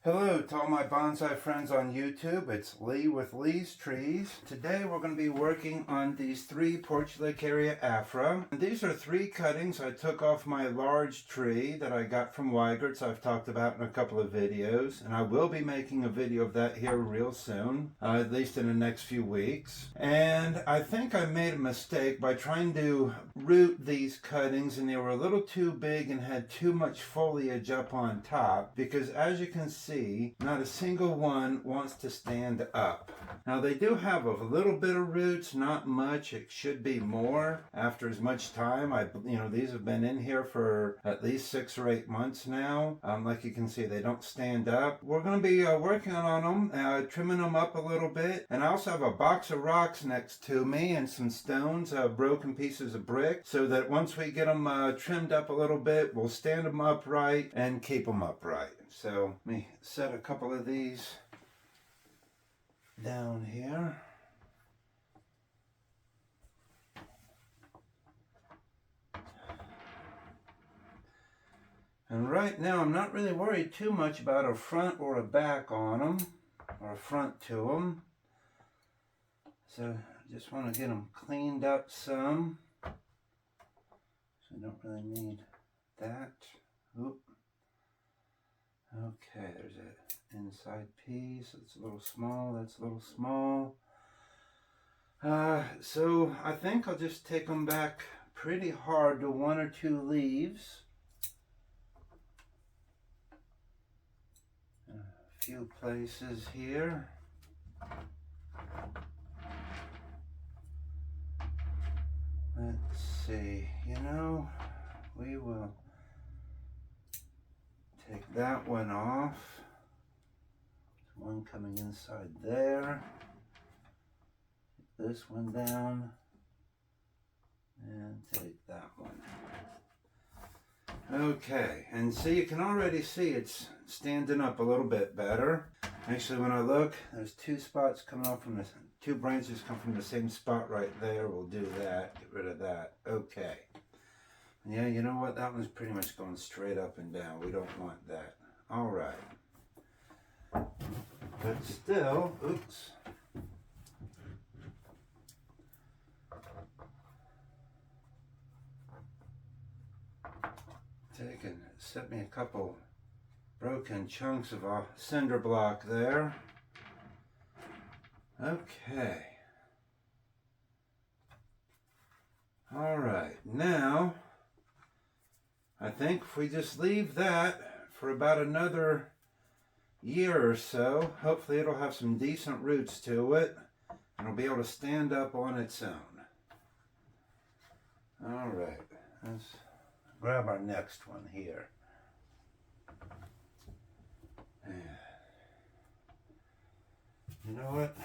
Hello to all my bonsai friends on YouTube. It's Lee with Lee's Trees. Today we're going to be working on these three Portulacaria Afra. And these are three cuttings I took off my large tree that I got from Weigert's. I've talked about in a couple of videos, and I will be making a video of that here real soon, at least in the next few weeks. And I think I made a mistake by trying to root these cuttings, and they were a little too big and had too much foliage up on top, because as you can see, not a single one wants to stand up. Now they do have a little bit of roots, not much. It should be more after as much time. These have been in here for at least 6 or 8 months now. Like you can see, they don't stand up. We're going to be working on them, trimming them up a little bit. And I also have a box of rocks next to me and some stones, broken pieces of brick, so that once we get them trimmed up a little bit, we'll stand them upright and keep them upright. So let me set a couple of these down here. And right now I'm not really worried too much about a front or a back on them, or a front to them. So I just want to get them cleaned up some. So I don't really need that. Oop. Okay, there's an inside piece. It's a little small. That's a little small. So I think I'll just take them back pretty hard to 1 or 2 leaves. A few places here. Let's see. We will take that one off. There's one coming inside there. Take this one down. And take that one. Okay, and see, you can already see it's standing up a little bit better. Actually, when I look, there's 2 spots coming off from 2 branches come from the same spot right there. We'll do that, get rid of that. Okay. Yeah, you know what? That one's pretty much going straight up and down. We don't want that. All right. But still, oops. Take and set me a couple broken chunks of a cinder block there. Okay. All right. Now, I think if we just leave that for about another year or so, hopefully it'll have some decent roots to it and it'll be able to stand up on its own. All right, let's grab our next one here. You know what?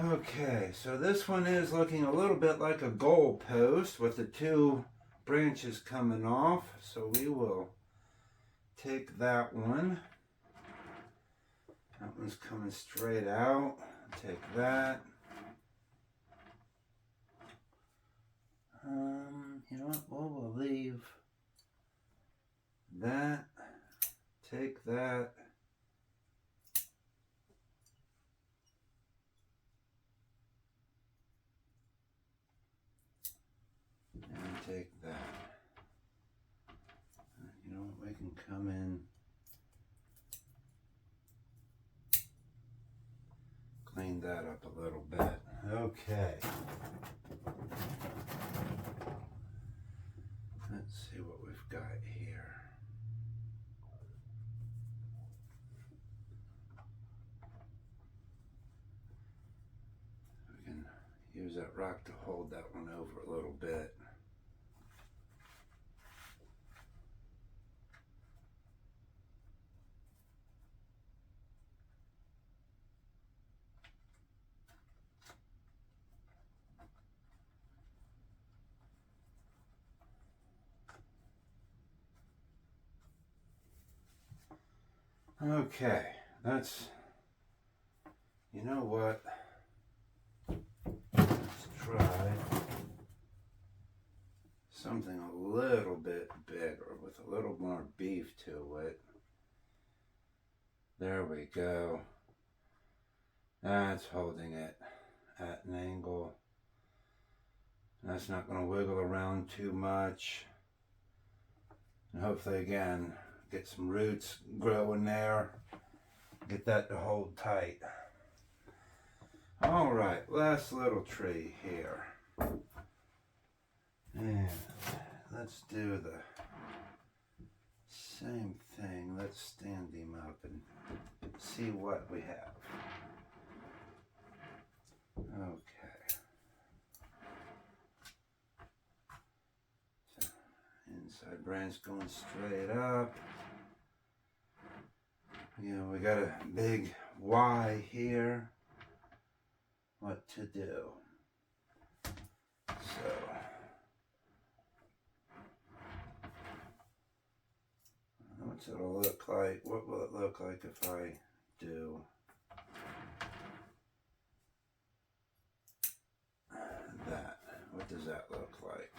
Okay, so this one is looking a little bit like a goal post with the 2 branches coming off. So we will take that one. That one's coming straight out. Take that. You know what? We'll leave that. Take that. And take that. You know what? We can come in. Clean that up a little bit. Okay. Let's see what we've got here. We can use that rock to hold that one over a little bit. Okay, that's, you know what? a little more beef to it. There we go. That's holding it at an angle. That's not going to wiggle around too much. And hopefully again, get some roots growing there. Get that to hold tight. All right, last little tree here. And let's do the same thing. Let's stand him up and see what we have. Okay. So, inside branch going straight up. We got a big Y here. What to do? So, what's it look like? What will it look like if I do that? What does that look like?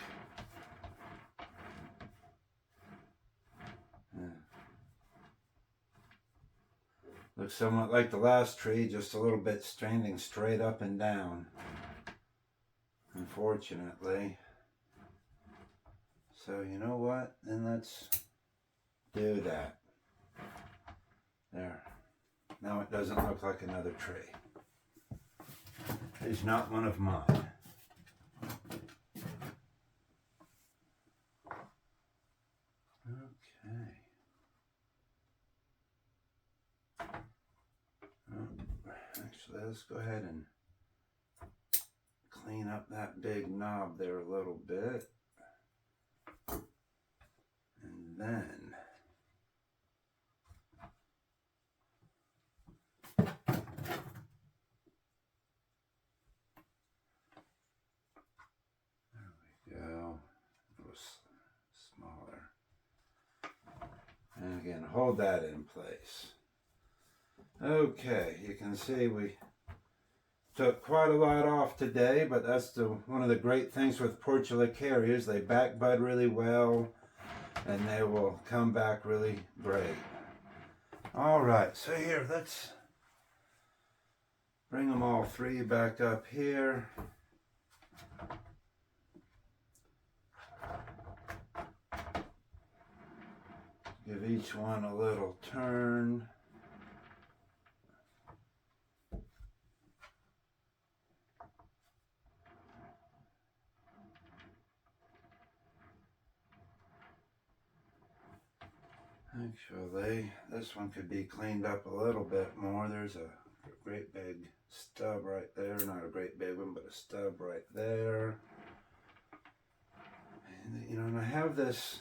Looks somewhat like the last tree, just a little bit standing straight up and down, unfortunately. So you know what? Then let's do that. There. Now it doesn't look like another tree. It's not one of mine. Okay. Actually, let's go ahead and clean up that big knob there a little bit. And then there we go. A little smaller. And again, hold that in place. Okay, you can see we took quite a lot off today, but that's one of the great things with Portulacarias. They back bud really well, and they will come back really great. All right, so here, let's bring them all three back up here. Give each one a little turn. Actually, this one could be cleaned up a little bit more. There's a great big stub right there. Not a great big one, but a stub right there. And, and I have this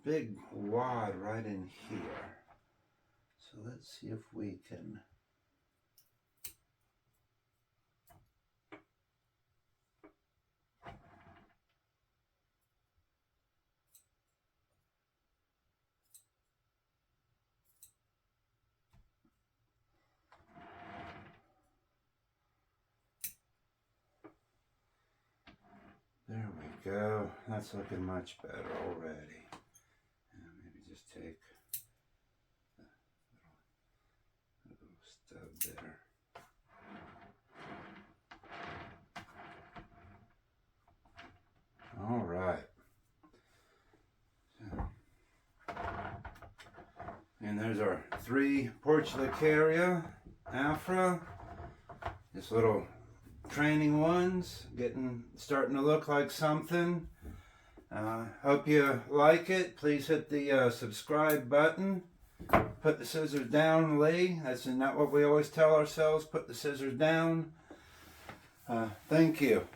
big wad right in here. So let's see if we can there we go. That's looking much better already. And maybe just take a little stub there. All right. And there's our 3 Portulacaria Afra. This little training ones, starting to look like something. Hope you like it. Please hit the subscribe button. Put the scissors down, Lee. That's not what we always tell ourselves. Put the scissors down. Thank you.